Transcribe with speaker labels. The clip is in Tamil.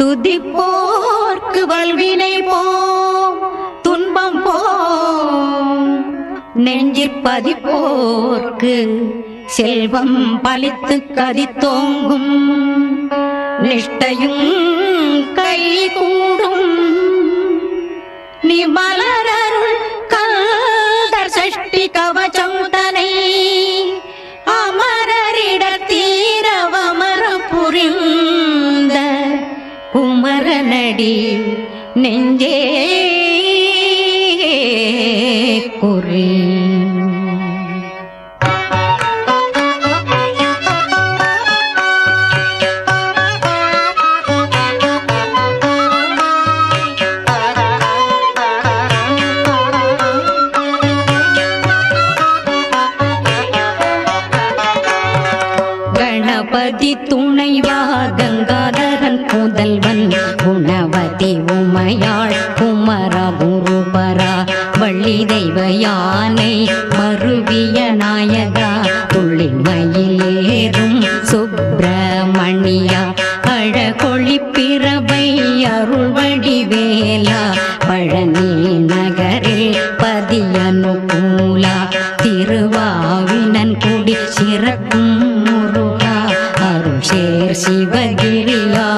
Speaker 1: துதிப்போர்க்கு வல்வினை போம் துன்பம் போம் நெஞ்சிற்பதிப்போர்க்கு செல்வம் பலித்து கதித்தோங்கும் நிஷ்டையும் கை கூடும் நீ மலரருள் கல்தர் சஷ்டி கவசம் தனை அமரரிடத்தீரவமர புரிந்த குமரனடி நெஞ்சே குறி கணபதி துணைவா கங்காதரன் புதல்வன் குணவதி உமையாள் குமரா குருபரா வள்ளி தெய்வ யானை மருவிய நாயகா துள்ளிமயிலேறும் சுப்பிரமணியா அழகொளி பிறவை அருள்வடி வேலா பழனி நகரில் பதியனுகூலா திருவாவினன் குடி சிறக்கும்